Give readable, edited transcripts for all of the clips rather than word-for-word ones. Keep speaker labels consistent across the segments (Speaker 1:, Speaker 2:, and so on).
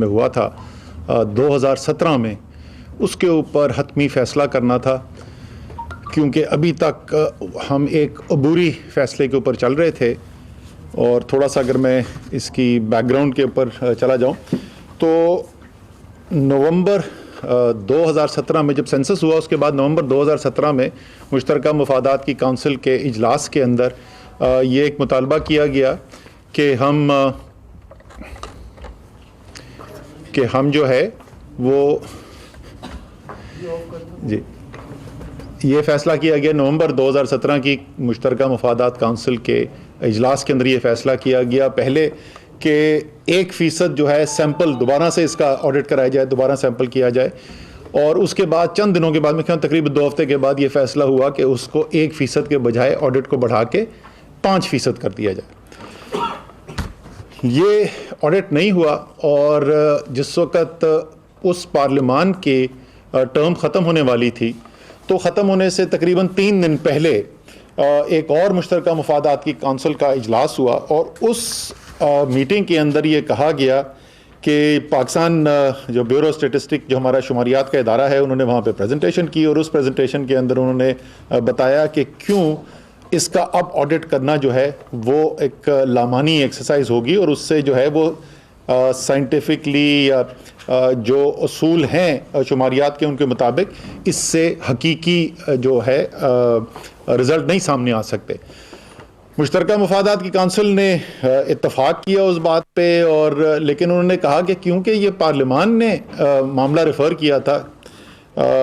Speaker 1: में हुआ था 2017 में, उसके ऊपर हतमी फ़ैसला करना था, क्योंकि अभी तक हम एक अबूरी फ़ैसले के ऊपर चल रहे थे। और थोड़ा सा अगर मैं इसकी बैकग्राउंड के ऊपर चला जाऊं तो नवंबर 2017 में जब सेंसस हुआ, उसके बाद नवंबर 2017 में मुश्तरका मफादात की काउंसिल के इजलास के अंदर ये एक मुतालबा किया गया कि हम जो है वो जी ये फ़ैसला किया गया नवंबर 2017 की मुश्तरका मफादात काउंसिल के इजलास के अंदर ये फ़ैसला किया गया पहले कि 1% जो है सैंपल दोबारा से इसका ऑडिट कराया जाए, दोबारा सैंपल किया जाए। और उसके बाद चंद दिनों के बाद, मैं कहूँ तकरीबन 2 हफ्ते के बाद, ये फ़ैसला हुआ कि उसको 1% के बजाय ऑडिट को बढ़ा के 5% कर दिया जाए। ये ऑडिट नहीं हुआ और जिस वक़्त उस पार्लियामान की टर्म ख़त्म होने वाली थी, तो ख़त्म होने से तकरीबन 3 दिन पहले एक और मुश्तरका मफादात की काउंसिल का इजलास हुआ और उस मीटिंग के अंदर ये कहा गया कि पाकिस्तान जो ब्यूरो स्टेटिस्टिक, जो हमारा शुमारियात का इदारा है, उन्होंने वहाँ पे प्रेजेंटेशन की और उस प्रेजेंटेशन के अंदर उन्होंने बताया कि क्यों इसका अब ऑडिट करना जो है वो एक लामानी एक्सरसाइज होगी और उससे जो है वो साइंटिफिकली जो उसूल हैं शुमारियात के, उनके मुताबिक इससे हकीकी जो है रिज़ल्ट नहीं सामने आ सकते। मुश्तरका मफादात की काउंसिल ने इत्तफाक किया उस बात पे, और लेकिन उन्होंने कहा कि क्योंकि ये पार्लियामान ने मामला रेफ़र किया था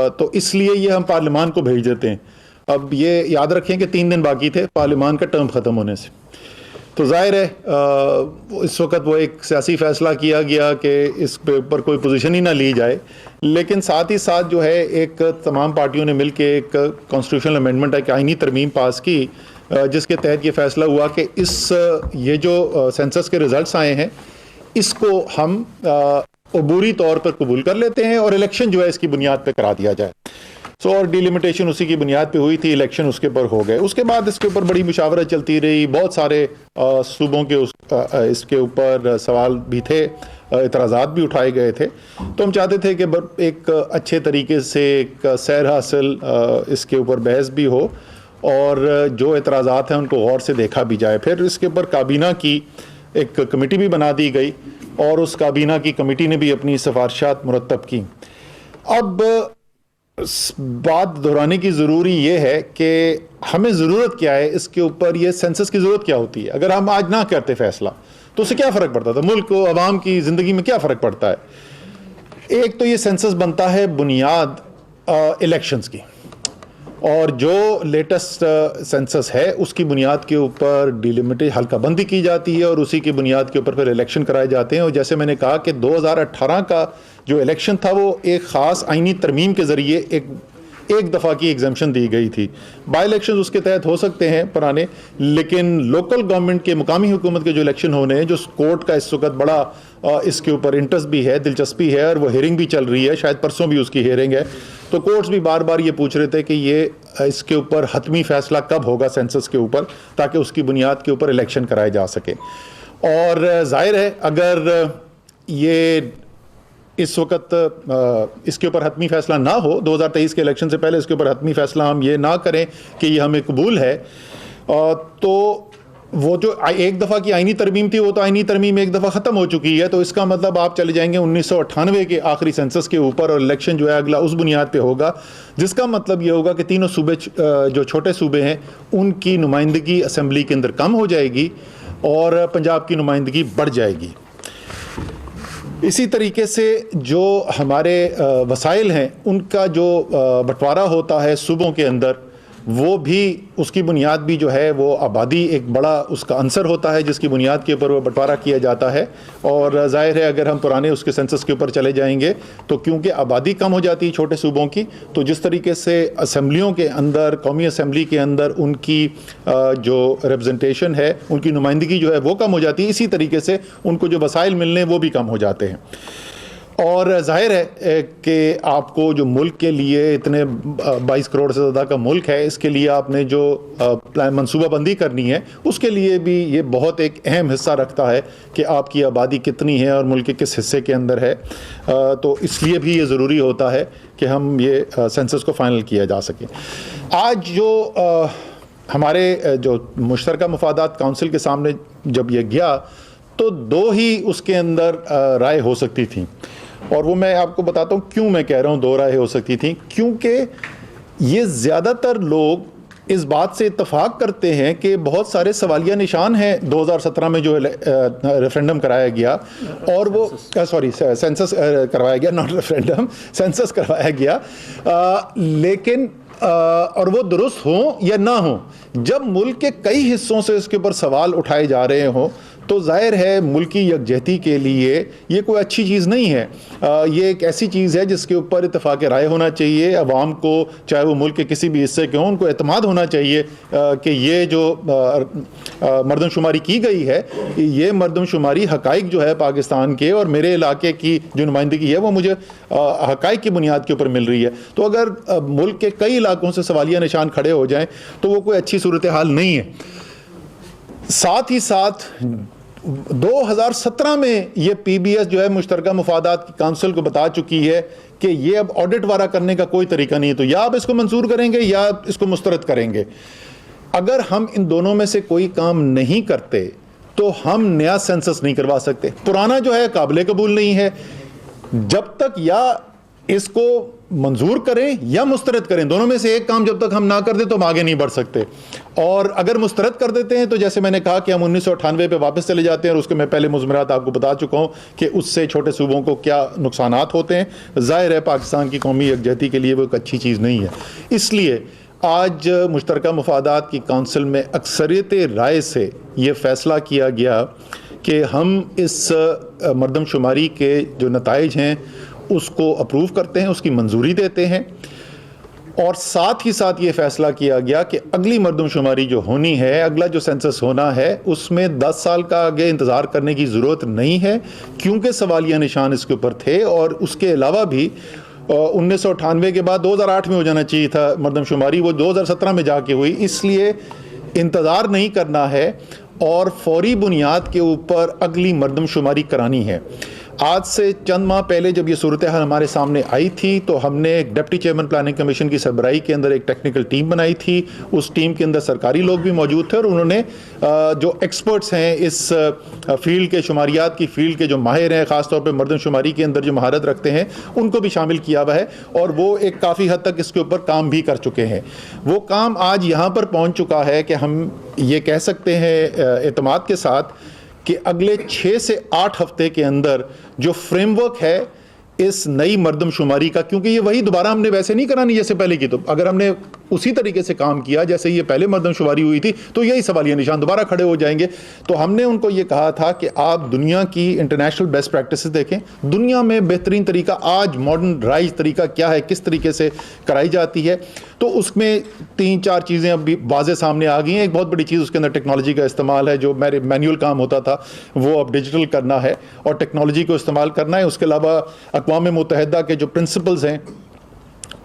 Speaker 1: तो इसलिए ये हम पार्लियामान को भेज देते हैं। अब ये याद रखें कि 3 दिन बाकी थे पार्लियामान का टर्म ख़त्म होने से, तो ज़ाहिर है इस वक्त वो एक सियासी फ़ैसला किया गया कि इस पे ऊपर कोई पोजीशन ही ना ली जाए। लेकिन साथ ही साथ जो है एक तमाम पार्टियों ने मिल के एक कॉन्स्टिट्यूशनल अमेंडमेंट, एक आइनी तरमीम पास की, जिसके तहत ये फ़ैसला हुआ कि ये जो सेंसस के रिज़ल्ट्स आए हैं, इसको हम अबूरी तौर पर कबूल कर लेते हैं और इलेक्शन जो है इसकी बुनियाद पर करा दिया जाए। और डिलिमिटेशन उसी की बुनियाद पे हुई थी, इलेक्शन उसके ऊपर हो गए। उसके बाद इसके ऊपर बड़ी मुशावरत चलती रही, बहुत सारे सूबों के इसके ऊपर सवाल भी थे, एतराज़ात भी उठाए गए थे। तो हम चाहते थे कि एक अच्छे तरीके से एक सैर हासिल इसके ऊपर बहस भी हो और जो एतराज़ात हैं उनको गौर से देखा भी जाए। फिर इसके ऊपर काबीना की एक कमेटी भी बना दी गई और उस काबीना की कमेटी ने भी अपनी सिफारिशात मुरतब की। अब बात दोहराने की ज़रूरी ये है कि हमें ज़रूरत क्या है इसके ऊपर, ये सेंसस की ज़रूरत क्या होती है। अगर हम आज ना करते फ़ैसला तो उससे क्या फ़र्क पड़ता था, मुल्क को, आवाम की ज़िंदगी में क्या फ़र्क पड़ता है। एक तो ये सेंसस बनता है बुनियाद इलेक्शंस की, और जो लेटेस्ट सेंसस है उसकी बुनियाद के ऊपर डिलिमिटेड हल्का बंदी की जाती है और उसी की बुनियाद के ऊपर फिर इलेक्शन कराए जाते हैं। और जैसे मैंने कहा कि 2018 का जो इलेक्शन था वो एक ख़ास आइनी तरमीम के ज़रिए एक दफ़ा की एग्जाम्शन दी गई थी। बाई इलेक्शन उसके तहत हो सकते हैं पुराने, लेकिन लोकल गवर्नमेंट के, मुकामी हुकूमत के जो इलेक्शन होने हैं, जो कोर्ट का इस वक्त बड़ा इसके ऊपर इंटरेस्ट भी है, दिलचस्पी है, और वो हेयरिंग भी चल रही है, शायद परसों भी उसकी हेयरिंग है। तो कोर्ट्स भी बार बार ये पूछ रहे थे कि ये इसके ऊपर हतमी फ़ैसला कब होगा सेंसस के ऊपर, ताकि उसकी बुनियाद के ऊपर इलेक्शन कराए जा सके। और जाहिर है अगर ये इस वक्त इसके ऊपर हतमी फ़ैसला ना हो, 2023 के इलेक्शन से पहले इसके ऊपर हतमी फ़ैसला हम ये ना करें कि ये हमें कबूल है, तो वो जो एक दफ़ा की आइनी तरमीम थी, वो तो आइनी तरमीम एक दफ़ा ख़त्म हो चुकी है। तो इसका मतलब आप चले जाएंगे 1998 के आखिरी सेंसस के ऊपर, और इलेक्शन जो है अगला उस बुनियाद पे होगा, जिसका मतलब ये होगा कि तीनों सूबे, जो छोटे सूबे हैं, उनकी नुमाइंदगी असम्बली के अंदर कम हो जाएगी और पंजाब की नुमाइंदगी बढ़ जाएगी। इसी तरीके से जो हमारे वसाइल हैं उनका जो बंटवारा होता है सूबों के अंदर, वो भी, उसकी बुनियाद भी जो है वो आबादी एक बड़ा उसका अंसर होता है, जिसकी बुनियाद के ऊपर वो बंटवारा किया जाता है। और ज़ाहिर है अगर हम पुराने उसके सेंसस के ऊपर चले जाएंगे तो क्योंकि आबादी कम हो जाती है छोटे सूबों की, तो जिस तरीके से असम्बलियों के अंदर, कौमी असम्बली के अंदर उनकी जो रिप्रेजेंटेशन है, उनकी नुमाइंदगी जो है वो कम हो जाती है, इसी तरीके से उनको जो वसाइल मिलने वो भी कम हो जाते हैं। और जाहिर है कि आपको जो मुल्क के लिए इतने 22 करोड़ से ज़्यादा का मुल्क है, इसके लिए आपने जो मनसूबाबंदी करनी है उसके लिए भी ये बहुत एक अहम हिस्सा रखता है कि आपकी आबादी कितनी है और मुल्क के किस हिस्से के अंदर है। तो इसलिए भी ये ज़रूरी होता है कि हम ये सेंसस को फाइनल किया जा सके। आज जो हमारे जो मुश्तरका मुफादात काउंसिल के सामने जब ये गया तो दो ही उसके अंदर राय हो सकती थी, और वो मैं आपको बताता हूँ क्यों मैं कह रहा हूँ दो राय हो सकती थी। क्योंकि ये ज़्यादातर लोग इस बात से इत्तफाक करते हैं कि बहुत सारे सवालिया निशान हैं 2017 में जो रेफरेंडम कराया गया, और वो सेंसस करवाया गया, नॉट रेफरेंडम, सेंसस करवाया गया, लेकिन और वो दुरुस्त हों या ना हों, जब मुल्क के कई हिस्सों से इसके ऊपर सवाल उठाए जा रहे हों तो जाहिर है मुल्क की यकजहती के लिए ये कोई अच्छी चीज़ नहीं है। ये एक ऐसी चीज़ है जिसके ऊपर इत्तफाक राय होना चाहिए। अवाम को, चाहे वो मुल्क के किसी भी हिस्से के हों, उनको एतमाद होना चाहिए कि ये जो मरदमशुमारी की गई है, ये मरदमशुमारी हकाइक जो है पाकिस्तान के और मेरे इलाके की जो नुमाइंदगी है वो मुझे हकाइक की बुनियाद के ऊपर मिल रही है। तो अगर मुल्क के कई इलाकों से सवालिया निशान खड़े हो जाएँ तो वो कोई अच्छी सूरत हाल नहीं है। साथ ही साथ 2017 में ये PBS जो है मुश्तरका मुफादात की काउंसिल को बता चुकी है कि ये अब ऑडिट वाला करने का कोई तरीका नहीं है, तो या आप इसको मंजूर करेंगे या इसको मुस्तरद करेंगे। अगर हम इन दोनों में से कोई काम नहीं करते तो हम नया सेंसस नहीं करवा सकते। पुराना जो है काबिल कबूल नहीं है। जब तक या इसको मंजूर करें या मुस्तरद करें, दोनों में से एक काम जब तक हम ना कर दें तो हम आगे नहीं बढ़ सकते। और अगर मुस्तरद कर देते हैं तो जैसे मैंने कहा कि हम 1998 पे वापस चले जाते हैं, और उसके मैं पहले मुज़मरात आपको बता चुका हूं कि उससे छोटे सूबों को क्या नुकसानात होते हैं। ज़ाहिर है पाकिस्तान की कौमी यकजहती के लिए वो एक अच्छी चीज़ नहीं है। इसलिए आज मुश्तरका मुफादात की काउंसिल में अक्सरियत राय से ये फ़ैसला किया गया कि हम इस मरदमशुमारी के जो नताइज हैं उसको अप्रूव करते हैं, उसकी मंजूरी देते हैं। और साथ ही साथ ये फैसला किया गया कि अगली मरदमशुमारी जो होनी है, अगला जो सेंसस होना है, उसमें 10 साल का आगे इंतज़ार करने की ज़रूरत नहीं है, क्योंकि सवालिया निशान इसके ऊपर थे। और उसके अलावा भी 1998 के बाद 2008 में हो जाना चाहिए था मरदमशुमारी, वो 2017 में जाके हुई। इसलिए इंतज़ार नहीं करना है और फौरी बुनियाद के ऊपर अगली मरदमशुमारी करानी है। आज से चंद माह पहले जब ये सूरत हाल हमारे सामने आई थी तो हमने एक डिप्टी चेयरमैन प्लानिंग कमीशन की सरबराही के अंदर एक टेक्निकल टीम बनाई थी। उस टीम के अंदर सरकारी लोग भी मौजूद थे और उन्होंने जो एक्सपर्ट्स हैं इस फील्ड के, शुमारियात की फील्ड के जो माहिर हैं, ख़ासतौर पर मरदमशुमारी के अंदर जो महारत रखते हैं, उनको भी शामिल किया हुआ है और वो एक काफ़ी हद तक इसके ऊपर काम भी कर चुके हैं। वो काम आज यहाँ पर पहुँच चुका है कि हम ये कह सकते हैं एतमाद के साथ कि अगले 6 से 8 हफ्ते के अंदर जो फ्रेमवर्क है इस नई मरदमशुमारी का, क्योंकि ये वही दोबारा हमने वैसे नहीं करानी जैसे पहले की, तो अगर हमने उसी तरीके से काम किया जैसे ये पहले मरदमशुमारी हुई थी तो यही सवालिया निशान दोबारा खड़े हो जाएंगे। तो हमने उनको ये कहा था कि आप दुनिया की इंटरनेशनल बेस्ट प्रैक्टिसेस देखें, दुनिया में बेहतरीन तरीका आज मॉडर्न राइज तरीका क्या है, किस तरीके से कराई जाती है। तो उसमें 3-4 चीज़ें अभी वाज़े सामने आ गई हैं। एक बहुत बड़ी चीज़ उसके अंदर टेक्नोलॉजी का इस्तेमाल है। जो मेरे मैनुअल काम होता था वो अब डिजिटल करना है और टेक्नोलॉजी को इस्तेमाल करना है। उसके अलावा अक़वाम मुत्तहिदा के जो प्रिंसिपल्स हैं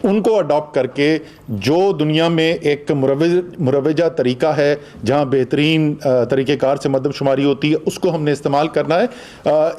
Speaker 1: उनको अडॉप्ट करके जो दुनिया में एक मुरवजा तरीका है जहाँ बेहतरीन तरीक़ेकार से मरदमशुमारी होती है, उसको हमने इस्तेमाल करना है।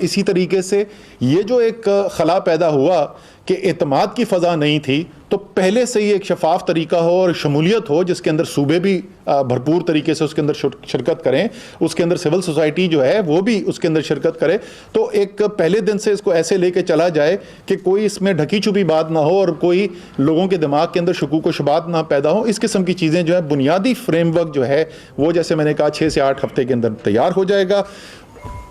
Speaker 1: इसी तरीके से ये जो एक खला पैदा हुआ कि एतमाद की फ़ज़ा नहीं थी, तो पहले से ही एक शफाफ तरीका हो और शमूलियत हो जिसके अंदर सूबे भी भरपूर तरीके से उसके अंदर शिरकत करें, उसके अंदर सिविल सोसाइटी जो है वो भी उसके अंदर शिरकत करे। तो एक पहले दिन से इसको ऐसे लेके चला जाए कि कोई इसमें ढकी छुपी बात ना हो और कोई लोगों के दिमाग के अंदर शकूक व शुबात ना पैदा हो। इस किस्म की चीज़ें जो है, बुनियादी फ्रेमवर्क जो है वो जैसे मैंने कहा 6 से 8 हफ्ते के अंदर तैयार हो जाएगा।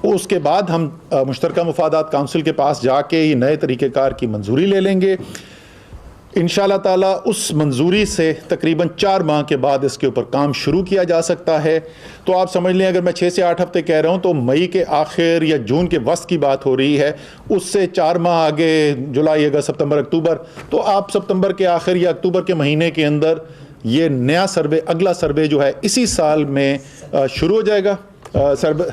Speaker 1: उसके बाद हम मुश्तरका मुफादात काउंसिल के पास जाके ये नए तरीक़ेकार की मंजूरी ले लेंगे इंशाअल्लाह ताला। उस मंजूरी से तकरीबन 4 माह के बाद इसके ऊपर काम शुरू किया जा सकता है। तो आप समझ लें, अगर मैं 6 से 8 हफ्ते कह रहा हूँ तो मई के आखिर या जून के वस्त की बात हो रही है। उससे 4 माह आगे जुलाई, अगस्त, सितंबर, अक्टूबर, तो आप सितंबर के आखिर या अक्टूबर के महीने के अंदर ये नया सर्वे, अगला सर्वे जो है इसी साल में शुरू हो जाएगा।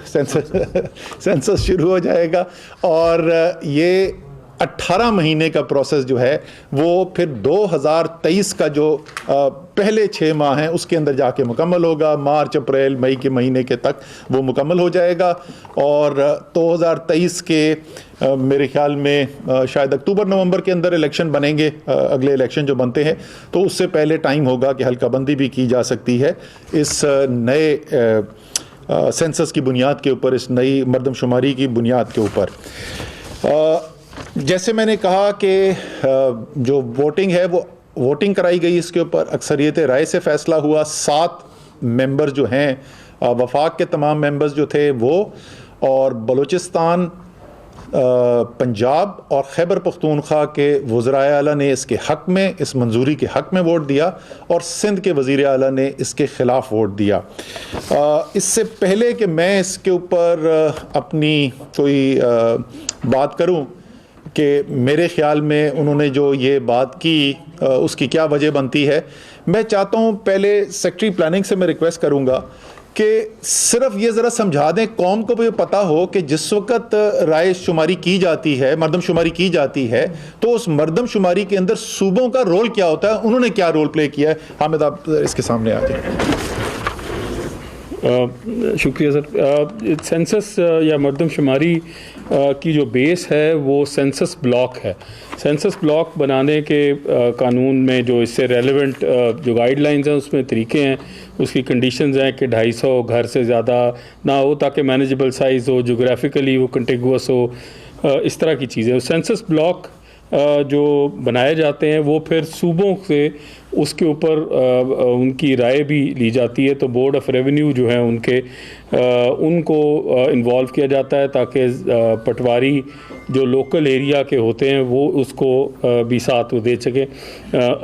Speaker 1: सेंसस शुरू हो जाएगा और ये 18 महीने का प्रोसेस जो है वो फिर 2023 का जो पहले 6 माह हैं उसके अंदर जाके मुकम्मल होगा। मार्च अप्रैल मई के महीने के तक वो मुकम्मल हो जाएगा और 2023 के मेरे ख्याल में शायद अक्टूबर नवंबर के अंदर इलेक्शन बनेंगे, अगले इलेक्शन जो बनते हैं, तो उससे पहले टाइम होगा कि हल्काबंदी भी की जा सकती है इस नए सेंसस की बुनियाद के ऊपर, इस नई मरदमशुमारी की बुनियाद के ऊपर। जैसे मैंने कहा कि जो वोटिंग है वो वोटिंग कराई गई, इसके ऊपर अक्सरियत राय से फैसला हुआ। 7 मेंबर जो हैं, वफाक के तमाम मेंबर्स जो थे वो, और बलूचिस्तान, पंजाब और खैबर पख्तूनख्वा के वज़राए आला ने इसके हक़ में, इस मंजूरी के हक़ में वोट दिया, और सिंध के वज़ीर आला ने इसके ख़िलाफ़ वोट दिया। इससे पहले कि मैं इसके ऊपर अपनी कोई बात करूं कि मेरे ख़्याल में उन्होंने जो ये बात की उसकी क्या वजह बनती है, मैं चाहता हूं पहले सेक्रेटरी प्लानिंग से मैं रिक्वेस्ट करूंगा कि सिर्फ ये ज़रा समझा दें, कौम को भी पता हो कि जिस वक्त राय शुमारी की जाती है, मरदमशुमारी की जाती है, तो उस मरदमशुमारी के अंदर सूबों का रोल क्या होता है, उन्होंने क्या रोल प्ले किया है। हामिद, आप इसके सामने आ जाए।
Speaker 2: शुक्रिया सर। सेंसस या मरदमशुमारी की जो बेस है वो सेंसस ब्लॉक है। सेंसस ब्लॉक बनाने के कानून में जो इससे रेलेवेंट जो गाइडलाइंस हैं उसमें तरीके हैं, उसकी कंडीशंस हैं कि 250 घर से ज़्यादा ना हो ताकि मैनेजेबल साइज़ हो, जोग्राफिकली वो कंटिगुअस हो, इस तरह की चीज़ें। सेंसस ब्लॉक जो बनाए जाते हैं वो फिर सूबों से उसके ऊपर उनकी राय भी ली जाती है। तो बोर्ड ऑफ रेवेन्यू जो है उनको इन्वॉल्व किया जाता है ताकि पटवारी जो लोकल एरिया के होते हैं वो उसको भी साथ दे सकें,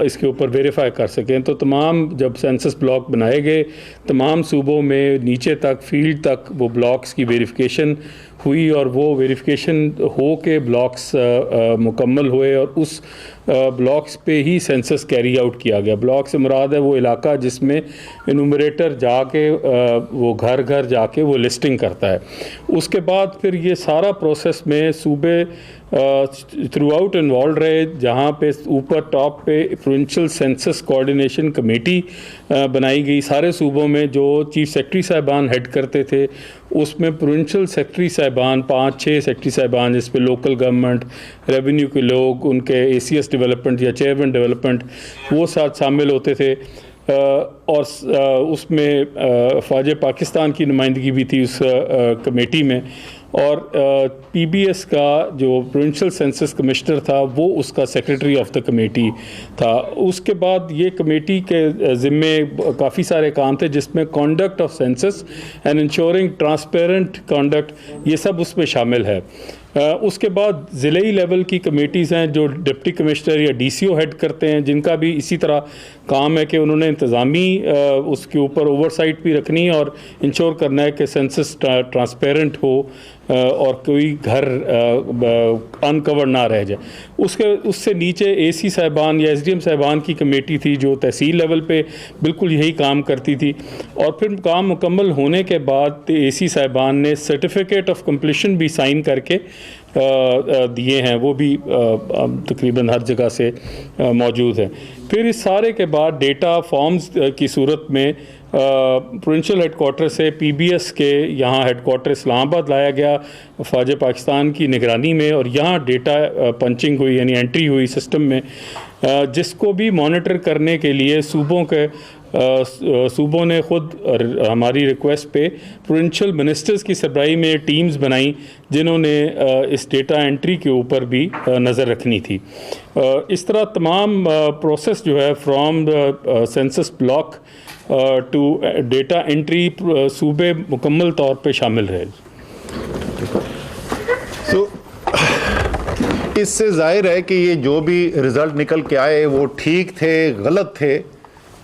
Speaker 2: इसके ऊपर वेरीफाई कर सकें। तो तमाम जब सेंसस ब्लॉक बनाए गए, तमाम सूबों में नीचे तक फील्ड तक वो ब्लॉक्स की वेरिफिकेशन हुई और वो वेरिफिकेशन हो के ब्लॉक्स मुकम्मल हुए और उस ब्लॉक्स पे ही सेंसस कैरी आउट किया गया। ब्लॉक से मुराद है वो इलाका जिसमें इनुमरेटर जाके वो घर घर जाके वो लिस्टिंग करता है। उसके बाद फिर ये सारा प्रोसेस में सूबे थ्रू आउट इन्वॉल्व रहे, जहाँ पे ऊपर टॉप पे प्रोविंशियल सेंसस कोऑर्डिनेशन कमेटी बनाई गई सारे सूबों में, जो चीफ सेक्रेटरी साहिबान हेड करते थे। उसमें प्रोविंशियल सेक्रेटरी साहिबान 5-6 सेक्रेटरी साहिबान, जिस पे लोकल गवर्नमेंट, रेवेन्यू के लोग, उनके ACS डेवलपमेंट या चेयरमैन डेवलपमेंट वो साथ शामिल होते थे। और उसमें फ़ौज पाकिस्तान की नुमाइंदगी भी थी उस कमेटी में, और PBS का जो प्रोविंशियल सेंसस कमिश्नर था वो उसका सेक्रेटरी ऑफ द कमेटी था। उसके बाद ये कमेटी के ज़िम्मे काफ़ी सारे काम थे जिसमें conduct of census and ensuring transparent conduct, ये सब उसमें शामिल है। उसके बाद ज़िले लेवल की कमेटीज़ हैं जो डिप्टी कमिश्नर या DCO हेड करते हैं, जिनका भी इसी तरह काम है कि उन्होंने इंतज़ामी उसके ऊपर ओवरसाइट भी रखनी है और इंश्योर करना है कि सेंसस ट्रांसपेरेंट हो और कोई घर अनकवर ना रह जाए। उससे नीचे AC साहिबान या SDM साहिबान की कमेटी थी जो तहसील लेवल पे बिल्कुल यही काम करती थी। और फिर काम मुकम्मल होने के बाद AC साहिबान ने सर्टिफिकेट ऑफ कंप्लीशन भी साइन करके दिए हैं, वो भी तकरीबन हर जगह से मौजूद है। फिर इस सारे के बाद डेटा फॉर्म्स की सूरत में प्रोविंशियल हेडकोार्टर से PBS के यहाँ हेडकोार्टर इस्लामाबाद लाया गया फ़ौज पाकिस्तान की निगरानी में, और यहाँ डेटा पंचिंग हुई यानी एंट्री हुई सिस्टम में, जिसको भी मॉनिटर करने के लिए सूबों ने ख़ुद हमारी रिक्वेस्ट पे प्रोविंशियल मिनिस्टर्स की सरबराही में टीम्स बनाई जिन्होंने इस डेटा एंट्री के ऊपर भी नज़र रखनी थी। इस तरह तमाम प्रोसेस जो है from the census block to data entry सूबे मुकम्मल तौर पे शामिल रहे।
Speaker 1: इससे जाहिर है कि ये जो भी रिज़ल्ट निकल के आए वो ठीक थे गलत थे,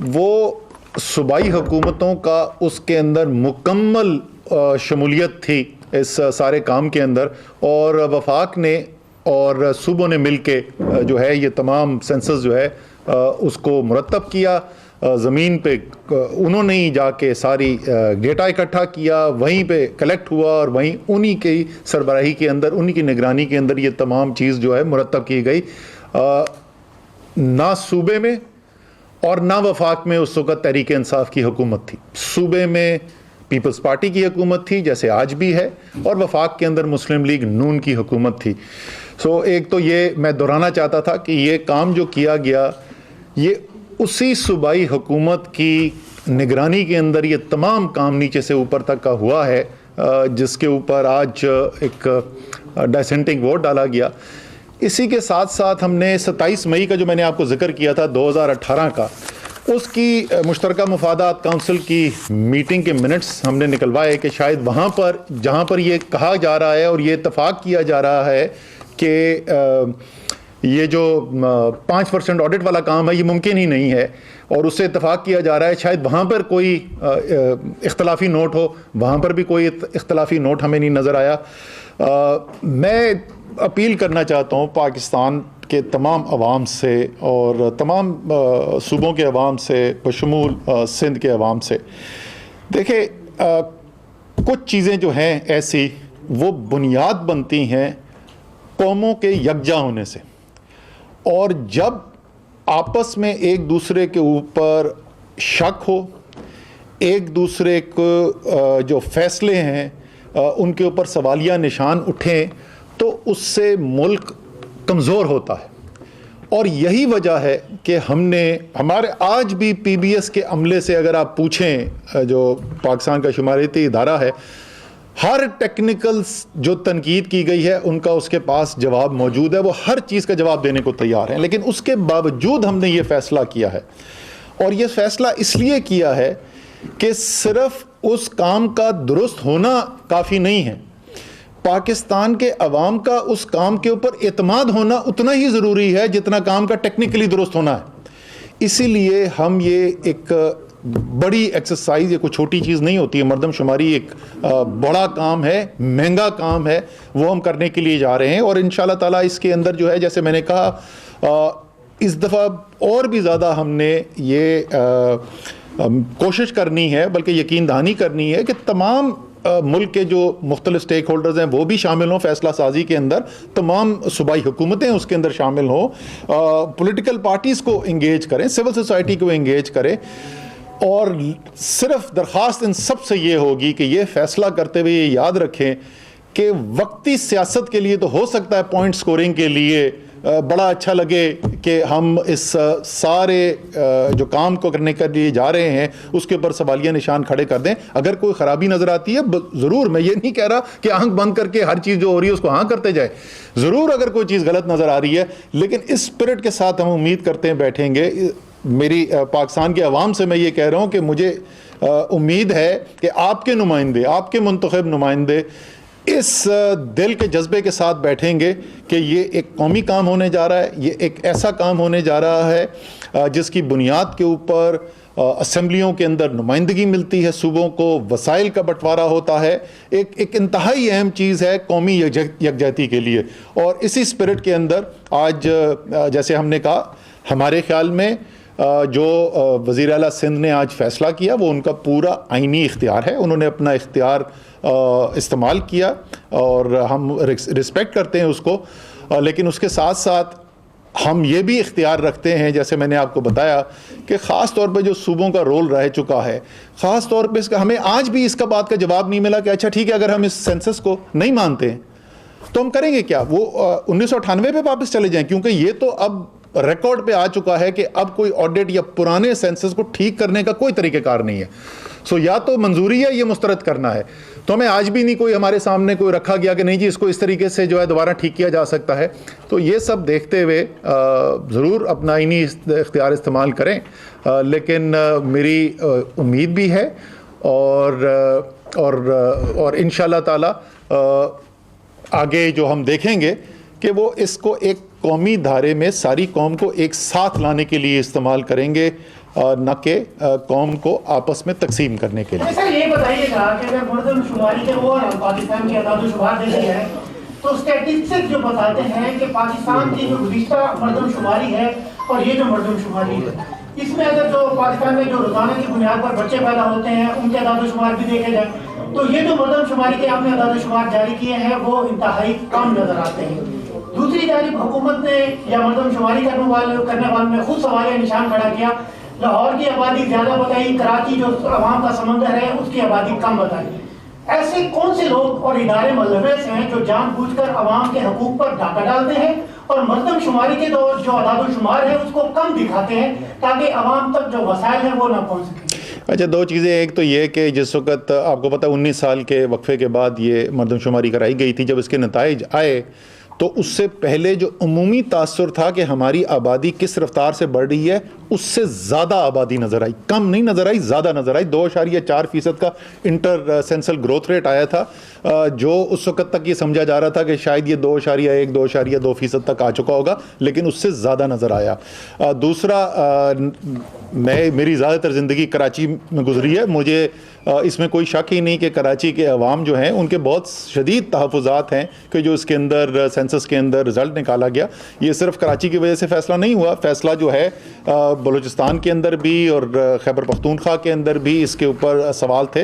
Speaker 1: वो सूबाई हुकूमतों का उसके अंदर मुकम्मल शमूलियत थी इस सारे काम के अंदर, और वफाक ने और सूबों ने मिल के जो है ये तमाम सेंसस जो है उसको मुरतब किया। ज़मीन पे उन्होंने ही जाके सारी डेटा इकट्ठा किया, वहीं पे कलेक्ट हुआ और वहीं उन्हीं की सरबराही के अंदर, उन्हीं की निगरानी के अंदर ये तमाम चीज़ जो है मुरतब की गई। ना सूबे में और ना वफाक में उस वक़्त तहरीक इंसाफ की हुकूमत थी। सूबे में पीपल्स पार्टी की हुकूमत थी जैसे आज भी है, और वफाक के अंदर मुस्लिम लीग नून की हुकूमत थी। सो एक तो ये मैं दोहराना चाहता था कि ये काम जो किया गया ये उसी सूबाई हुकूमत की निगरानी के अंदर ये तमाम काम नीचे से ऊपर तक का हुआ है, जिसके ऊपर आज एक डिसेंटिंग वोट डाला गया। इसी के साथ साथ हमने 27 मई का जो मैंने आपको जिक्र किया था 2018 का, उसकी मुश्तरका मुफादात काउंसिल की मीटिंग के मिनट्स हमने निकलवाए कि शायद वहाँ पर जहाँ पर ये कहा जा रहा है और ये इत्तफाक किया जा रहा है कि ये जो 5% ऑडिट वाला काम है ये मुमकिन ही नहीं है, और उससे इत्तफाक किया जा रहा है शायद वहाँ पर कोई इख्तलाफी नोट हो, वहाँ पर भी कोई इख्तलाफी नोट हमें नहीं नज़र आया। मैं अपील करना चाहता हूँ पाकिस्तान के तमाम अवाम से और तमाम सूबों के अवाम से, बशमूल सिंध के अवाम से। देखिए, कुछ चीज़ें जो हैं ऐसी वो बुनियाद बनती हैं कौमों के यकजा होने से, और जब आपस में एक दूसरे के ऊपर शक हो, एक दूसरे को जो फैसले हैं उनके ऊपर सवालिया निशान उठें, तो उससे मुल्क कमज़ोर होता है। और यही वजह है कि हमारे आज भी PBS के अमले से अगर आप पूछें, जो पाकिस्तान का शुमारती इदारा है, हर टेक्निकल जो तनकीद की गई है उनका उसके पास जवाब मौजूद है, वो हर चीज़ का जवाब देने को तैयार हैं। लेकिन उसके बावजूद हमने ये फ़ैसला किया है, और ये फ़ैसला इसलिए किया है कि सिर्फ उस काम का दुरुस्त होना काफ़ी नहीं है, पाकिस्तान के अवाम का उस काम के ऊपर एतमाद होना उतना ही ज़रूरी है जितना काम का टेक्निकली दुरुस्त होना है। इसीलिए हम ये एक बड़ी एक्सरसाइज, ये कोई छोटी चीज़ नहीं होती है, मरदमशुमारी एक बड़ा काम है, महंगा काम है, वो हम करने के लिए जा रहे हैं। और इंशाल्लाह ताला इसके अंदर जो है, जैसे मैंने कहा, इस दफ़ा और भी ज़्यादा हमने ये कोशिश करनी है, बल्कि यकीन दहानी करनी है कि तमाम मुल्क के जो मुख्तलिफ स्टेक होल्डर्स हैं वो भी शामिल हों फैसला साजी के अंदर, तमाम सूबाई हुकूमतें उसके अंदर शामिल हों, पॉलिटिकल पार्टीज़ को इंगेज करें, सिविल सोसाइटी को इंगेज करें। और सिर्फ दरख्वास्त इन सब से ये होगी कि ये फ़ैसला करते हुए ये याद रखें कि वक्ती सियासत के लिए तो हो सकता है पॉइंट स्कोरिंग के लिए बड़ा अच्छा लगे कि हम इस सारे जो काम को करने के लिए जा रहे हैं उसके ऊपर सवालिया निशान खड़े कर दें। अगर कोई ख़राबी नज़र आती है ज़रूर, मैं ये नहीं कह रहा कि आंख बंद करके हर चीज़ जो हो रही है उसको हाँ करते जाए, ज़रूर अगर कोई चीज़ गलत नज़र आ रही है, लेकिन इस स्पिरिट के साथ हम उम्मीद करते हैं बैठेंगे। मेरी पाकिस्तान के अवाम से मैं ये कह रहा हूँ कि मुझे उम्मीद है कि आपके नुमाइंदे, आपके मुंतखब नुमाइंदे इस दिल के जज्बे के साथ बैठेंगे कि ये एक कौमी काम होने जा रहा है, ये एक ऐसा काम होने जा रहा है जिसकी बुनियाद के ऊपर असम्बलियों के अंदर नुमाइंदगी मिलती है, सूबों को वसाइल का बंटवारा होता है, एक इंतहाई अहम चीज़ है कौमी यकजहती के लिए। और इसी स्पिरिट के अंदर आज जैसे हमने कहा, हमारे ख्याल में जो वज़ीर आला सिंध ने आज फ़ैसला किया वो उनका पूरा आइनी इख्तियार है, उन्होंने अपना इख्तियार इस्तेमाल किया और हम रिस्पेक्ट करते हैं उसको। लेकिन उसके साथ साथ हम ये भी इख्तियार रखते हैं, जैसे मैंने आपको बताया, कि ख़ास तौर पे जो सूबों का रोल रह चुका है, ख़ास तौर पे इसका हमें आज भी इसका बात का जवाब नहीं मिला कि अच्छा ठीक है, अगर हम इस सेंसस को नहीं मानते हैं तो हम करेंगे क्या, वो 1998 पे वापस चले जाएं, क्योंकि ये तो अब रिकॉर्ड पे आ चुका है कि अब कोई ऑडिट या पुराने सेंसस को ठीक करने का कोई तरीक़ेकार नहीं है। सो या तो मंजूरी है, ये मुस्तरद करना है, तो हमें आज भी नहीं कोई हमारे सामने कोई रखा गया कि नहीं जी इसको इस तरीके से जो है दोबारा ठीक किया जा सकता है। तो ये सब देखते हुए ज़रूर अपना इन्हीं इख्तियार इस्तेमाल करें, लेकिन मेरी उम्मीद भी है और इंशाल्लाह ताला आगे जो हम देखेंगे कि वो इसको एक कौमी धारे में सारी कौम को एक साथ लाने के लिए इस्तेमाल करेंगे, न कि कौम को आपस में तकसीम करने के लिए।
Speaker 3: सर ये बताइएगा कि अगर मरदमशुमारी के और पाकिस्तान की आदाद-ओ-शुमार देखी है तो स्टैटिस्टिक्स जो बताते हैं कि पाकिस्तान की जो गुज़िश्ता मरदमशुमारी है और ये जो मरदमशुमारी है इसमें अगर जो पाकिस्तान में जो रोजाना की बुनियाद पर बच्चे पैदा होते हैं उनके अदादोशुमार भी देखे जाए तो ये जो मरदमशुमारी के आपने अदादोशुमार जारी किए हैं वो इंतहाई कम नजर आते हैं। दूसरी जानिब हुकूमत ने या मरदमशुमारी करने वालों ने खुद सवालिया निशान खड़ा किया, लाहौर की आबादी ज्यादा बताई, कराची जो अवाम का समंदर है उसकी आबादी कम बताई। ऐसे कौन से लोग और इदारे मुलव्वस हैं जो जानबूझकर अवाम के हकूक पर डाका डालते हैं और मरदमशुमारी के दौर जो अदादोशुमार है उसको कम दिखाते हैं ताकि अवाम तक जो वसाइल है वो ना पहुंच सके?
Speaker 1: अच्छा, दो चीज़ें। एक तो ये कि जिस वक्त आपको पता 19 साल के वक्फे के बाद ये मरदमशुमारी कराई गई थी, जब इसके नताइज आए तो उससे पहले जो उमूमी तासुर था कि हमारी आबादी किस रफ्तार से बढ़ रही है, उससे ज़्यादा आबादी नज़र आई, कम नहीं नज़र आई, ज़्यादा नज़र आई। 2.4% का इंटर सेंसल ग्रोथ रेट आया था, जो उस वक्त तक ये समझा जा रहा था कि शायद ये 2.1-2.2% तक आ चुका होगा, लेकिन उससे ज़्यादा नज़र आया। दूसरा, मेरी ज़्यादातर ज़िंदगी कराची में गुजरी है, मुझे इसमें कोई शक ही नहीं कि कराची के अवाम जो हैं उनके बहुत शदीद तहफ़्फ़ुज़ात हैं कि जो इसके अंदर सेंसस के अंदर रिज़ल्ट निकाला गया, ये सिर्फ कराची की वजह से फ़ैसला नहीं हुआ। फ़ैसला जो है बलूचिस्तान के अंदर भी और खैबर पख्तूनख्वा के अंदर भी इसके ऊपर सवाल थे,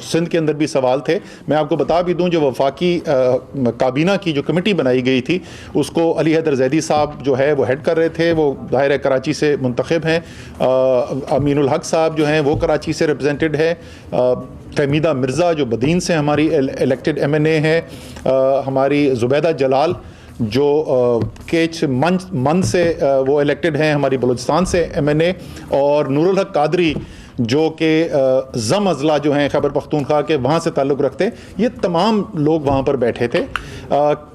Speaker 1: सिंध के अंदर भी सवाल थे। मैं आपको बता भी दूं, जो वफाकी काबीना की जो कमेटी बनाई गई थी उसको अली हैदर जैदी साहब जो है वो हेड कर रहे थे, वो ज़ाहिर है कराची से मुंतखब हैं। अमीनुल हक साहब जो हैं वो कराची से रिप्रेजेंटेड है। तहमीदा मिर्ज़ा जो बदीन से हमारी इलेक्टेड MNA है, हमारी ज़ुबैदा जलाल जो केच मन से वो इलेक्टेड हैं हमारी बलूचिस्तान से MNA, और नूरुल हक कादरी जो कि ज़म अज़ला जो हैं खैबर पख्तूनख्वा के वहाँ से ताल्लुक़ रखते हैं। ये तमाम लोग वहाँ पर बैठे थे।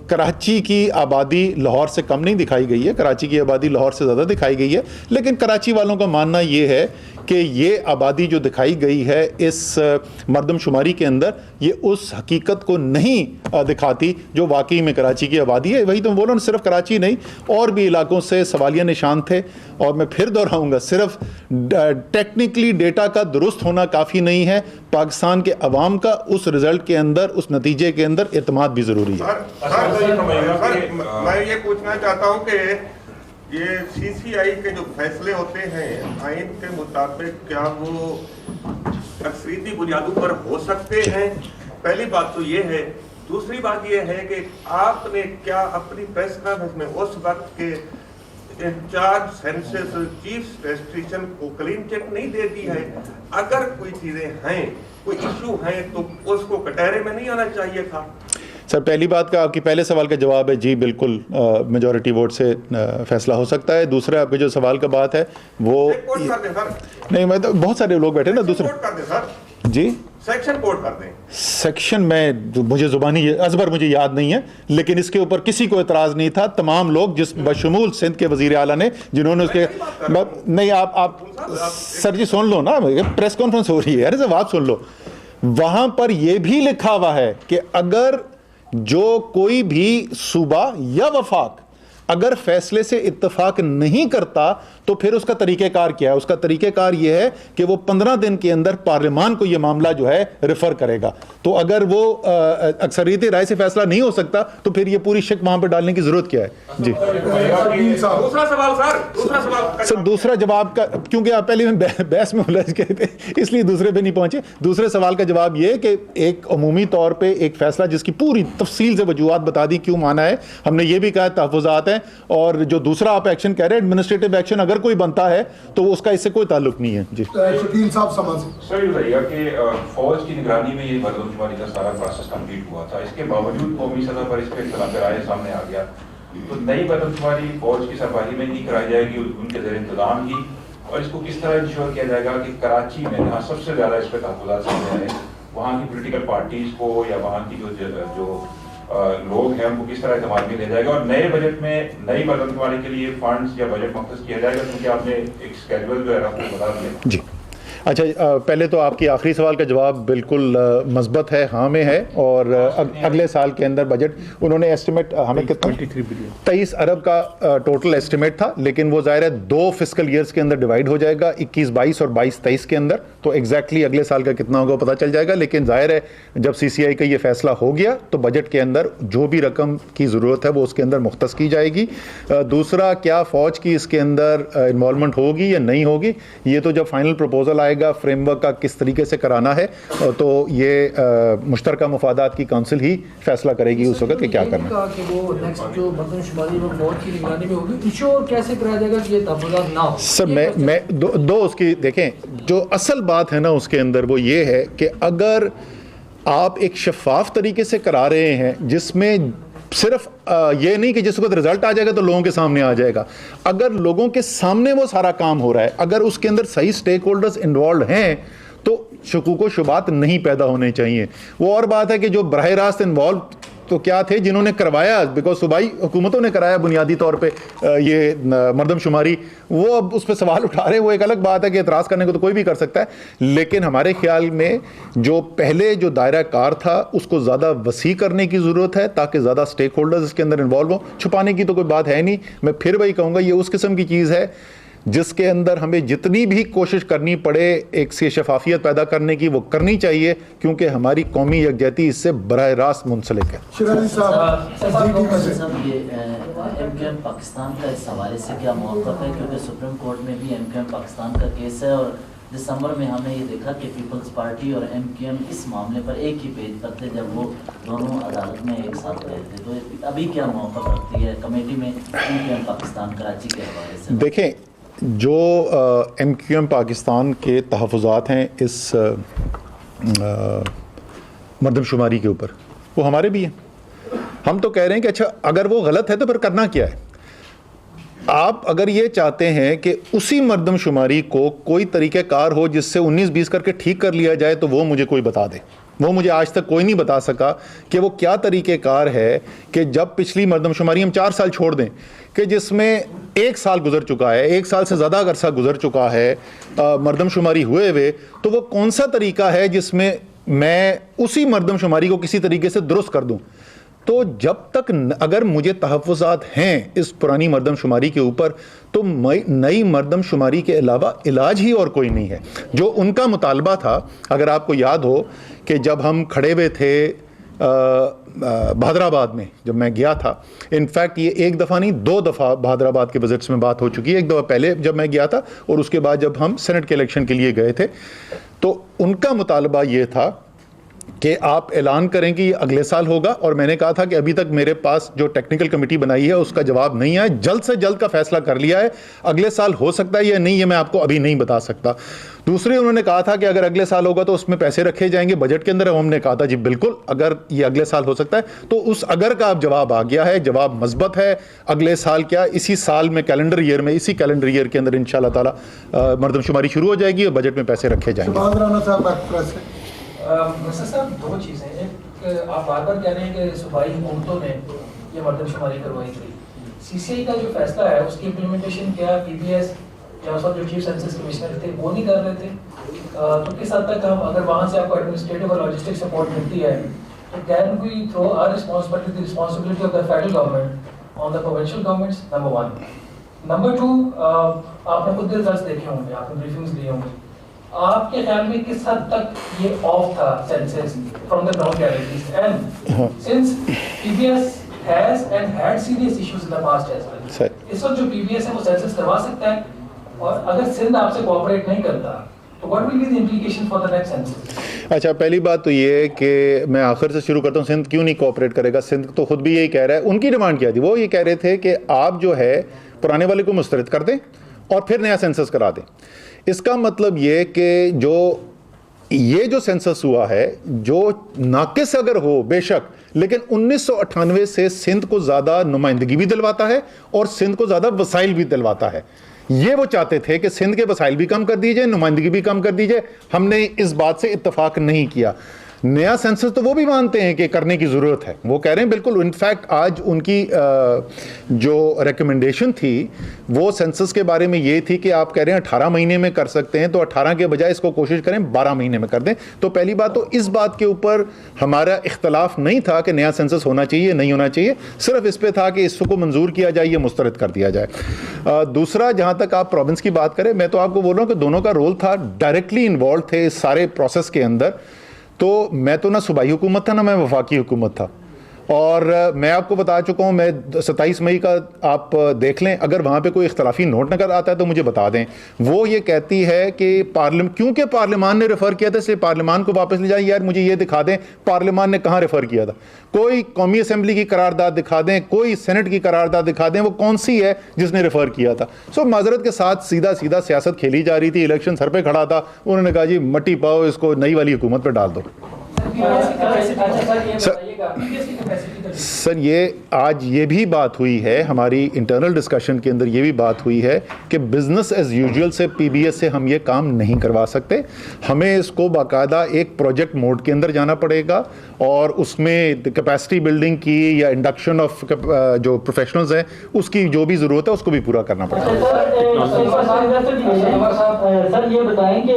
Speaker 1: कराची की आबादी लाहौर से कम नहीं दिखाई गई है, कराची की आबादी लाहौर से ज़्यादा दिखाई गई है, लेकिन कराची वालों का मानना ये है कि ये आबादी जो दिखाई गई है इस मरदमशुमारी के अंदर, ये उस हकीकत को नहीं दिखाती जो वाकई में कराची की आबादी है। वही तो बोलो ना, सिर्फ कराची नहीं और भी इलाकों से सवालिया निशान थे। और मैं फिर दोहराऊंगा, सिर्फ टेक्निकली डेटा का दुरुस्त होना काफ़ी नहीं है, पाकिस्तान के अवाम का उस रिज़ल्ट के अंदर, उस नतीजे के अंदर एतमाद भी ज़रूरी है।
Speaker 4: मैं ये पूछना चाहता हूँ कि ये CCI के जो फैसले होते हैं आइन के मुताबिक, क्या वो अक्सरीती बुनियादों पर हो सकते हैं? पहली बात तो ये है। दूसरी बात ये है कि आपने क्या अपनी प्रेस कॉन्फ्रेंस में उस वक्त के इंचार्ज सेंसस चीफ स्टैटिस्टिशियन को क्लीन चिट नहीं दे दी है? अगर कोई चीजें हैं, कोई इशू हैं, तो उसको कटहरे में नहीं आना चाहिए था?
Speaker 1: सर, पहली बात का आपकी पहले सवाल का जवाब है जी, बिल्कुल मेजॉरिटी वोट से फैसला हो सकता है। दूसरा, आपके जो सवाल का बात है वो नहीं, मैं तो बहुत सारे लोग बैठे ना, दूसरे जी
Speaker 4: सेक्शन कोड कर दें।
Speaker 1: सेक्शन में मुझे जुबानी अजबर मुझे याद नहीं है, लेकिन इसके ऊपर किसी को एतराज़ नहीं था। तमाम लोग, जिस बशमूल सिंध के वज़ीर आला ने, जिन्होंने उसके नहीं, आप सर जी सुन लो ना, प्रेस कॉन्फ्रेंस हो रही है, अरे जब आप सुन लो, वहाँ पर यह भी लिखा हुआ है कि अगर जो कोई भी सूबा या वफाक अगर फैसले से इत्तफाक नहीं करता तो फिर उसका तरीक़ेकार क्या है? उसका तरीक़ेकार यह है कि वो 15 दिन के अंदर पार्लियामान को यह मामला जो है रेफर करेगा। तो अगर वो अक्सरियती राय से फैसला नहीं हो सकता तो फिर ये पूरी शक वहां पर डालने की जरूरत क्या है? जी,
Speaker 4: दूसरा सवाल सर,
Speaker 1: दूसरा जवाब का, क्योंकि आप पहले में बहस में उलझ गए थे इसलिए दूसरे पे नहीं पहुंचे। दूसरे सवाल का जवाब ये कि एक अमूमी तौर पर एक फैसला जिसकी पूरी तफसील से वजूहात बता दी क्यों माना है, हमने ये भी कहा तहफ़्फ़ुज़ात हैं। और जो दूसरा आप एक्शन कह रहे हैं, एडमिनिस्ट्रेटिव एक्शन अगर कोई बनता है तो उसका इससे कोई ताल्लुक नहीं है। जी
Speaker 5: शकील साहब समझ
Speaker 6: सर, ये बताइएगा कि फौज की निगरानी में ये मरदमशुमारी का सारा प्रोसेस कंप्लीट हुआ था, इसके बावजूद कौमी सतह पर इस पर इख्तिलाफ राय सामने आ गया, तो नई मरदमशुमारी फौज की सरबराही में नहीं कराई जाएगी, उनके ज़ेर इंतजाम ही, और इसको किस तरह इंश्योर किया जाएगा कि कराची में जहाँ सबसे ज़्यादा इस पर तहफ़्फ़ुज़ात सामने आए, वहाँ की पोलिटिकल पार्टीज़ को या वहाँ की जो लोग हैं उनको किस तरह इस्तेमाल में लिया जाएगा, और नए बजट में नई मरदमशुमारी के लिए फंड्स या बजट मख्सूस किया जाएगा, क्योंकि आपने एक स्केड्यूल जो है आपको बता दिया।
Speaker 1: जी, अच्छा, पहले तो आपकी आखिरी सवाल का जवाब बिल्कुल मस्बत है, हाँ में है। और अगले साल के अंदर बजट उन्होंने एस्टिमेट हमें कितना
Speaker 2: 23 बिलियन
Speaker 1: 23 अरब का टोटल एस्टिमेट था, लेकिन वो ज़ाहिर है 2 फिस्कल ईयर्स के अंदर डिवाइड हो जाएगा, 21-22 और 22-23 के अंदर। तो एग्जैक्टली अगले साल का कितना होगा पता चल जाएगा। लेकिन जाहिर है जब CCI का ये फैसला हो गया तो बजट के अंदर जो भी रकम की ज़रूरत है वो उसके अंदर मुख्तस की जाएगी। दूसरा, क्या फ़ौज की इसके अंदर इन्वॉल्वमेंट होगी या नहीं होगी, ये तो जब फाइनल प्रपोजल आएगा फ्रेमवर्क का किस तरीके से कराना है तो ये मुश्तरका मुफादात की काउंसिल ही फैसला करेगी उस वक्त कि क्या करना है।
Speaker 5: कि वो नेक्स्ट जो मर्दमशुमारी वो फौज की निगरानी में होगी, इंश्योर कैसे कराया जाएगा कि ये तहफ़्फ़ुज़ात ना हो?
Speaker 1: सर मैं दो उसकी देखें, जो असल बात है ना उसके अंदर वो ये है कि अगर आप एक शफाफ तरीके से करा रहे हैं जिसमें सिर्फ ये नहीं कि जिस वक्त रिजल्ट आ जाएगा तो लोगों के सामने आ जाएगा, अगर लोगों के सामने वो सारा काम हो रहा है, अगर उसके अंदर सही स्टेक होल्डर्स इन्वॉल्व हैं तो शकूक शुबात नहीं पैदा होने चाहिए। वो और बात है कि जो बराह रास्त इन्वॉल्व तो क्या थे जिन्होंने करवाया, बिकॉज सूबाई हुकूमतों ने कराया बुनियादी तौर पे ये मरदमशुमारी, वो अब उस पर सवाल उठा रहे हैं। वो एक अलग बात है कि एतराज़ करने को तो कोई भी कर सकता है, लेकिन हमारे ख्याल में जो पहले जो दायरा कार था उसको ज़्यादा वसी करने की ज़रूरत है ताकि ज़्यादा स्टेक होल्डर्स इसके अंदर इन्वॉल्व हो। छुपाने की तो कोई बात है नहीं। मैं फिर वही कहूँगा, ये उस किस्म की चीज़ है जिसके अंदर हमें जितनी भी कोशिश करनी पड़े एक से शफाफियत पैदा करने की वो करनी चाहिए, क्योंकि हमारी कौमी यकजहती इससे बराह रास्त मुंसलिक है।
Speaker 7: शिराजी साहब, ये एमक्यूएम पाकिस्तान का इस हवाले से क्या मौक़िफ़ है, क्योंकि सुप्रीम कोर्ट में भी एमक्यूएम पाकिस्तान का केस है और दिसंबर में हमने ये देखा कि पीपल्स पार्टी और एमक्यूएम इस मामले पर एक ही पेज पर थे जब वो दोनों अदालत में एक साथ गए थे। तो अभी क्या मौक़िफ़ रखती है कमेटी में एमक्यूएम पाकिस्तान कराची के हवाले से?
Speaker 1: देखें, जो एमक्यूएम पाकिस्तान के तहफ़्फ़ुज़ात हैं इस मरदमशुमारी के ऊपर, वो हमारे भी हैं। हम तो कह रहे हैं कि अच्छा अगर वो गलत है तो फिर करना क्या है। आप अगर ये चाहते हैं कि उसी मरदमशुमारी को कोई तरीक़ेकार हो जिससे 19-20 करके ठीक कर लिया जाए तो वो मुझे कोई बता दे। वो मुझे आज तक कोई नहीं बता सका कि वो क्या तरीक़ेकार है कि जब पिछली मरदमशुमारी हम 4 साल छोड़ दें कि जिसमें 1 साल गुजर चुका है, 1 साल से ज़्यादा अरसा गुजर चुका है मरदमशुमारी हुए हुए, तो वो कौन सा तरीका है जिसमें मैं उसी मरदमशुमारी को किसी तरीके से दुरुस्त कर दूं। तो जब तक अगर मुझे तहफ़्फ़ुज़ात हैं इस पुरानी मरदमशुमारी के ऊपर तो नई मरदमशुमारी के अलावा इलाज ही और कोई नहीं है। जो उनका मुतालबा था, अगर आपको याद हो कि जब हम खड़े हुए थे भादराबाद में, जब मैं गया था, इनफैक्ट ये एक दफ़ा नहीं 2 दफ़ा भादराबाद के बजट्स में बात हो चुकी है। एक दफ़ा पहले जब मैं गया था और उसके बाद जब हम सेनेट के इलेक्शन के लिए गए थे, तो उनका मुतालबा ये था कि आप ऐलान करें कि अगले साल होगा। और मैंने कहा था कि अभी तक मेरे पास जो टेक्निकल कमेटी बनाई है उसका जवाब नहीं आया, जल्द से जल्द का फैसला कर लिया है। अगले साल हो सकता है या नहीं, ये मैं आपको अभी नहीं बता सकता। दूसरे उन्होंने कहा था कि अगर अगले साल होगा तो उसमें पैसे रखे जाएंगे बजट के अंदर। हमने कहा था जी बिल्कुल, अगर ये अगले साल हो सकता है तो उस अगर का अब जवाब आ गया है। जवाब मस्बत है। अगले साल क्या, इसी साल में कैलेंडर ईयर में, इसी कैलेंडर ईयर के अंदर इंशाल्लाह ताला मरदमशुमारी शुरू हो जाएगी और बजट में पैसे रखे जाएंगे।
Speaker 5: मिस्टर साहब, 2 चीज़ें। एक, आप बार बार कह रहे हैं कि सूबाई हुकूमतों ने ये मरदमशुमारी करवाई थी। CCI का जो फैसला है उसकी इम्प्लीमेंटेशन क्या PBS या उस वक्त जो चीफ सेंसस कमिश्नर थे वो नहीं कर रहे थे? तो किस हद तक हम, अगर वहाँ से आपको एडमिनिस्ट्रेटिव और लॉजिस्टिक सपोर्ट मिलती है, तो can we throw our responsibility of the federal government on the provincial governments? Number 1। Number 2, आपने खुद रिजल्ट्स देखे होंगे, आपने ब्रीफिंग्स दी होंगी, आपके ख्याल में किस हद तक ये ऑफ था census from the ground realities? And since PBS has and had serious issues in the past as well, इस वक्त जो PBS है वो सेंसस करवा सकता है, और अगर सिंध आपसे कोऑपरेट नहीं करता तो what will be the implication for the next census?
Speaker 1: अच्छा, पहली बात तो ये है कि मैं आखिर से शुरू करता हूँ। सिंध क्यों नहीं कोऑपरेट करेगा? सिंध तो खुद भी यही कह रहा है। उनकी डिमांड क्या थी? वो ये कह रहे थे कि आप जो है पुराने वाले को मुस्तरद कर दें और फिर नया सेंसस करा दें। इसका मतलब ये कि जो सेंसस हुआ है जो नाकिस अगर हो बेशक, लेकिन 1998 से सिंध को ज़्यादा नुमाइंदगी भी दिलवाता है और सिंध को ज़्यादा वसाइल भी दिलवाता है। ये वो चाहते थे कि सिंध के वसाइल भी कम कर दीजिए, नुमाइंदगी भी कम कर दीजिए। हमने इस बात से इत्तफाक नहीं किया। नया सेंसस तो वो भी मानते हैं कि करने की ज़रूरत है, वो कह रहे हैं बिल्कुल। इनफैक्ट आज उनकी जो रिकमेंडेशन थी वो सेंसस के बारे में ये थी कि आप कह रहे हैं 18 महीने में कर सकते हैं, तो 18 के बजाय इसको कोशिश करें 12 महीने में कर दें। तो पहली बात तो इस बात के ऊपर हमारा इख्तलाफ नहीं था कि नया सेंसस होना चाहिए नहीं होना चाहिए, सिर्फ इस पे था कि इसको मंजूर किया जाए, ये मुस्तरद कर दिया जाए। दूसरा, जहाँ तक आप प्रोविंस की बात करें, मैं तो आपको बोल रहा हूँ कि दोनों का रोल था, डायरेक्टली इन्वॉल्व थे इस सारे प्रोसेस के अंदर। तो मैं तो ना सूबाई हुकूमत था ना मैं वफाकी हुकूमत था, और मैं आपको बता चुका हूँ, मैं 27 मई का आप देख लें, अगर वहाँ पे कोई इख्तलाफी नोट नज़र आता है तो मुझे बता दें। वो ये कहती है कि क्योंकि पार्लियामान ने रेफ़र किया था इसलिए पार्लियामान को वापस ले जाए। यार मुझे ये दिखा दें पार्लियामान ने कहाँ रेफ़र किया था, कोई कौमी असम्बली की करारदाद दिखा दें, कोई सेनेट की करारदाद दिखा दें, वो कौन सी है जिसने रेफ़र किया था। सो माजरत के साथ सीधा सीधा सियासत खेली जा रही थी, इलेक्शन सर पे खड़ा था, उन्होंने कहा जी मट्टी पाओ, इसको नई वाली हुकूमत पर डाल दो। सर ये आज ये भी बात हुई है हमारी इंटरनल डिस्कशन के अंदर, ये भी बात हुई है कि बिजनेस एज यूजुअल से पीबीएस से हम ये काम नहीं करवा सकते, हमें इसको बाकायदा एक प्रोजेक्ट मोड के अंदर जाना पड़ेगा और उसमें कैपेसिटी बिल्डिंग की या इंडक्शन ऑफ जो प्रोफेशनल्स हैं उसकी जो भी ज़रूरत है उसको भी पूरा करना पड़ेगा।
Speaker 8: सर ये बताएं कि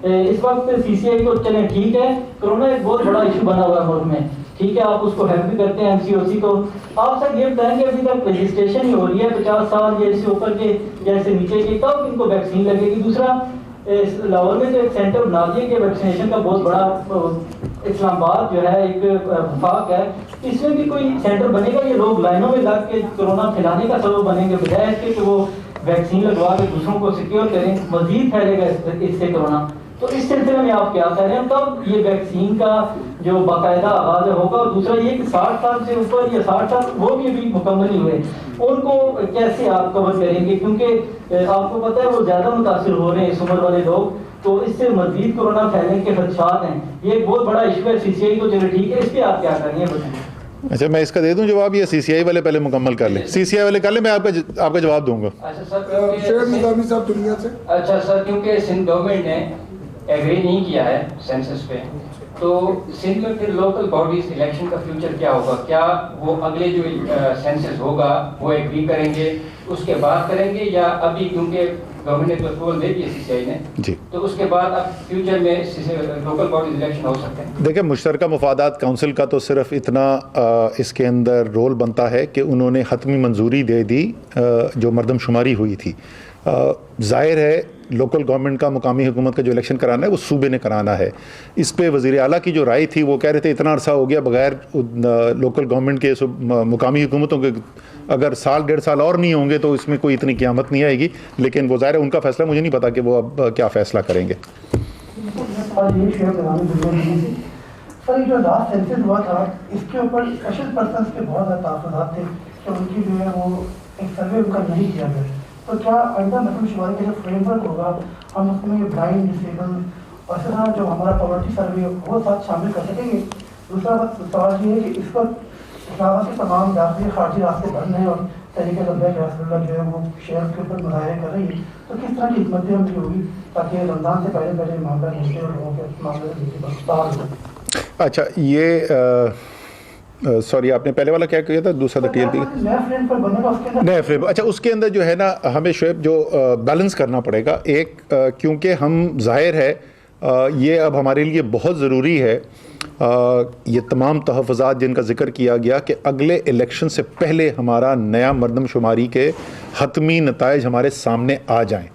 Speaker 8: इस वक्त सीसीआई को चलें ठीक है, कोरोना एक बहुत बड़ा इशू बना हुआ है मुल्क में, ठीक है, आप उसको हेल्प भी करते हैं एमसीओसी को। आप सर ये बताएंगे अभी तक रजिस्ट्रेशन ही हो रही है 50 साल या इससे ऊपर के जैसे नीचे के, कब इनको वैक्सीन लगेगी? दूसरा, लाहौर में जो एक सेंटर बना दिया कि वैक्सीनेशन का बहुत बड़ा, इस्लामाबाद जो है एक वफाक है, इसमें भी कोई सेंटर बनेगा? ये लोग लाइनों में लग के कोरोना फैलाने का सबब बनेंगे, बजाय इसके कि वो वैक्सीन लगवा के दूसरों को सिक्योर करें, मजीद फैलेगा इससे कोरोना। तो इस सिलसिले में आप क्या कह रहे हैं, कब ये वैक्सीन का जो बाकायदा आगाज होगा? और दूसरा ये कि 60 साल से ऊपर या 60 साल वो भी अभी मुकम्मल नहीं हुए, उनको कैसे आप कवर करेंगे? क्योंकि आपको पता है वो ज़्यादा मुतासिर हो रहे हैं इस उम्र वाले लोग, तो इससे मजीद कोरोना फैलने के खदशात हैं। ये एक बहुत बड़ा इशू है, सीसीआई को चलो ठीक है, इस पर आप क्या करेंगे बताएं?
Speaker 1: अच्छा मैं इसका दे दूं जवाब, ये सीसीआई वाले पहले मुकम्मल कर लें? सीसीआई वाले कर लें, मैं आपका जवाब दूंगा।
Speaker 9: अच्छा सर, अच्छा सर, क्योंकि सिंध गवर्नमेंट ने एग्री नहीं किया है सेंसस पे, तो सिंध में फिर लोकल बॉडीज इलेक्शन का फ्यूचर क्या होगा? क्या वो अगले जो सेंसस होगा वो एग्री करेंगे उसके बाद करेंगे, या अभी क्योंकि गवर्नमेंट ने तो अप्रूवल दे दी सीसीआई ने जी, तो उसके बाद अब फ्यूचर में लोकल बॉडीज इलेक्शन हो सकते हैं? देखिए
Speaker 1: मुश्तरका मुफादात काउंसिल का तो सिर्फ इतना इसके अंदर रोल बनता है कि उन्होंने हतमी मंजूरी दे दी जो मरदमशुमारी हुई थी। ज़ाहिर है लोकल गवर्नमेंट का, मुकामी हुकूमत का जो इलेक्शन कराना है वो सूबे ने कराना है। इस पे वज़ीर आला की जो राय थी वो कह रहे थे इतना अरसा हो गया बगैर लोकल गवर्नमेंट के मुकामी हुकूमतों के, अगर साल 1.5 साल और नहीं होंगे तो इसमें कोई इतनी क़यामत नहीं आएगी, लेकिन वो ज़ाहिर है उनका फ़ैसला, मुझे नहीं पता कि वो अब क्या फ़ैसला करेंगे।
Speaker 3: सर जो लास्ट सेंसस हुआ था इसके ऊपर स्पेशल पर्सन के बहुत ज़्यादा तहफ़्फ़ुज़ात थे कि उनकी जो है वो एक सर्वे उनका नहीं किया गया, तो क्या आइंदा मरदमशुमारी का जो फ्रेमवर्क होगा हम उसमें ये ब्लाइंड, डिसेबल और इस तरह जो हमारा पॉवर्टी सर्वे वो साथ शामिल कर सकेंगे? दूसरा सवाल ये है कि इस वक्त इस्लामाबाद के तमाम दाखिली खारजी रास्ते बंद हैं और तरीके लब्बैक रसूलुल्लाह जो है वो शहर के ऊपर मुजाहरे कर रही है, तो किस तरह की हिकमत अमली होगी ताकि रमज़ान से पहले मामला निपटे और लोगों के मामले?
Speaker 1: अच्छा ये सॉरी आपने पहले वाला क्या किया था, दूसरा था टीएलपी नया फ्रेम। अच्छा उसके अंदर जो है ना हमें शुएब जो बैलेंस करना पड़ेगा एक, क्योंकि हम ज़ाहिर है ये अब हमारे लिए बहुत ज़रूरी है ये तमाम तहफ़्फ़ुज़ात जिनका ज़िक्र किया गया कि अगले इलेक्शन से पहले हमारा नया मरदमशुमारी के हतमी नताइज हमारे सामने आ जाएं।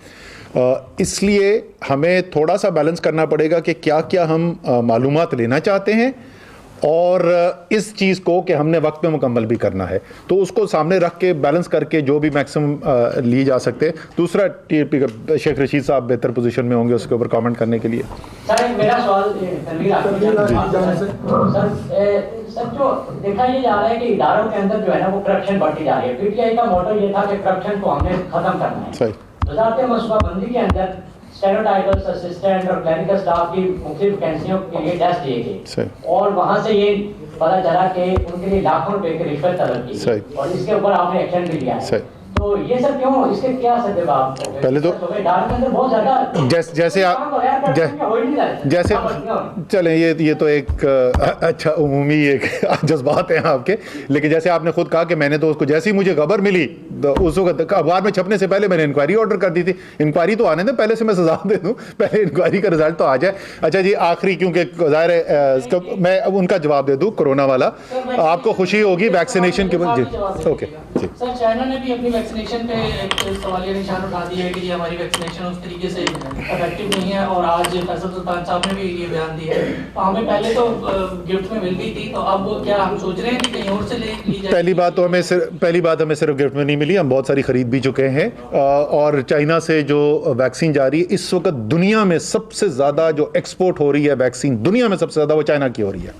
Speaker 1: इसलिए हमें थोड़ा सा बैलेंस करना पड़ेगा कि क्या क्या हम मालूमात लेना चाहते हैं और इस चीज़ को कि हमने वक्त पे मुकम्मल भी करना है, तो उसको सामने रख के बैलेंस करके जो भी मैक्सिमम लिए जा सकते हैं। दूसरा टीएपी का शेख रशीद साहब बेहतर पोजीशन में होंगे उसके ऊपर कमेंट करने के लिए।
Speaker 8: सर मेरा सवाल सर जो देखा ये जा रहा है कि इदारों के अंदर जो है ना वो करप्शन बढ़ती जा रही है। पीटीआई का मोटो ये था कि करप्शन को हमने खत्म करना है।
Speaker 1: सही।
Speaker 8: वज़ारत मनसूबाबंदी के अंदर स्टेनोटाइपर्स, असिस्टेंट और क्लरिकल स्टाफ की मुख्तलिफ वैकेंसियों के लिए टेस्ट दिए गए और वहाँ से ये पता चला कि उनके लिए लाखों रुपए की रिश्वत तलब की और इसके ऊपर आपने एक्शन भी लिया है। तो ये सब क्यों, इसके क्या सबब आप
Speaker 1: पहले तो
Speaker 8: डाल के अंदर बहुत ज्यादा
Speaker 1: जैसे आप जैसे चलें, ये तो एक अच्छा उमूमी एक जज्बात हैं आपके, लेकिन जैसे आपने खुद कहा कि मैंने तो उसको जैसे ही मुझे खबर मिली तो उस वक्त अखबार में छपने से पहले मैंने इंक्वायरी ऑर्डर कर दी थी। इंक्वायरी तो आने दें, पहले से मैं सजा दे दूं, पहले इंक्वायरी का रिजल्ट तो आ जाए। अच्छा जी, आखिरी क्योंकि ज़ाहिर है मैं उनका जवाब दे दूं, कोरोना वाला आपको खुशी होगी वैक्सीनेशन के बाद। जी ओके जी
Speaker 5: सर, चाइना ने भी अपनी वैक्सीनेशन पे एक सवालिया निशान उठा दिया है कि ये हमारी वैक्सीनेशन उस तरीके से इफेक्टिव नहीं है, और आज फैसल सुल्तान साहब ने भी ये बयान दिया है। तो हमें पहले तो गिफ्ट में मिल गई थी, तो अब क्या हम सोच रहे हैं कि कहीं और से ली जाए?
Speaker 1: पहली बात हमें सिर्फ गिफ्ट में नहीं मिली, हम बहुत सारी खरीद भी चुके हैं। और चाइना से जो वैक्सीन जा रही है इस वक्त दुनिया में सबसे ज़्यादा जो एक्सपोर्ट हो रही है वैक्सीन, दुनिया में सबसे ज़्यादा वो चाइना की हो रही है।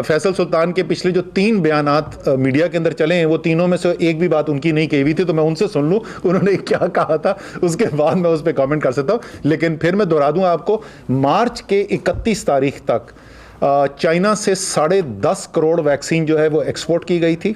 Speaker 1: फैसल सुल्तान के पिछले जो 3 बयानात मीडिया के अंदर चले हैं, वो तीनों में से एक भी बात उनकी नहीं कही हुई थी, तो मैं उनसे सुन लूँ उन्होंने क्या कहा था, उसके बाद मैं उस पर कमेंट कर सकता हूँ। लेकिन फिर मैं दोहरा दूँ आपको, मार्च के 31 तारीख तक चाइना से 10.5 करोड़ वैक्सीन जो है वो एक्सपोर्ट की गई थी,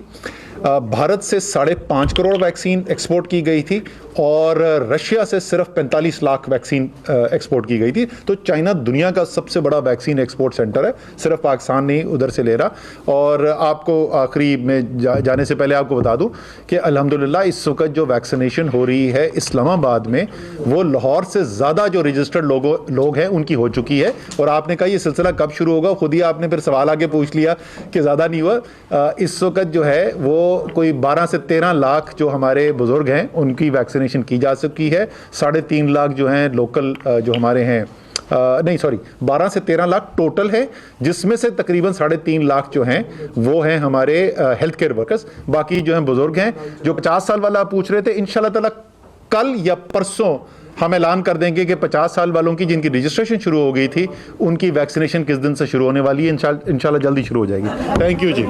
Speaker 1: भारत से 5.5 करोड़ वैक्सीन एक्सपोर्ट की गई थी, और रशिया से सिर्फ 45 लाख वैक्सीन एक्सपोर्ट की गई थी। तो चाइना दुनिया का सबसे बड़ा वैक्सीन एक्सपोर्ट सेंटर है, सिर्फ पाकिस्तान नहीं उधर से ले रहा। और आपको आखिरी में जाने से पहले आपको बता दूं कि अल्हम्दुलिल्लाह इस वक्त जो वैक्सीनेशन हो रही है इस्लामाबाद में, वो लाहौर से ज़्यादा जो रजिस्टर्ड लोग हैं उनकी हो चुकी है। और आपने कहा ये सिलसिला कब शुरू होगा, खुद ही आपने फिर सवाल आगे पूछ लिया कि ज़्यादा नहीं हुआ। इस वक्त जो है वो कोई 12 से 13 लाख जो हमारे बुजुर्ग हैं उनकी वैक्सीनेशन की जा चुकी है। 3.5 लाख जो हैं लोकल जो हमारे हैं, 12 से 13 लाख टोटल है, जिसमें से तकरीबन 3.5 लाख जो हैं वो हैं हमारे हेल्थ केयर वर्कर्स। बाकी जो हैं बुजुर्ग हैं। जो 50 साल वाला आप पूछ रहे थे, इंशाल्लाह ताला कल या परसों हम ऐलान कर देंगे कि 50 साल वालों की जिनकी रजिस्ट्रेशन शुरू हो गई थी उनकी वैक्सीनेशन किस दिन से शुरू होने वाली है। इंशाल्लाह जल्दी शुरू हो जाएगी। Thank you ji.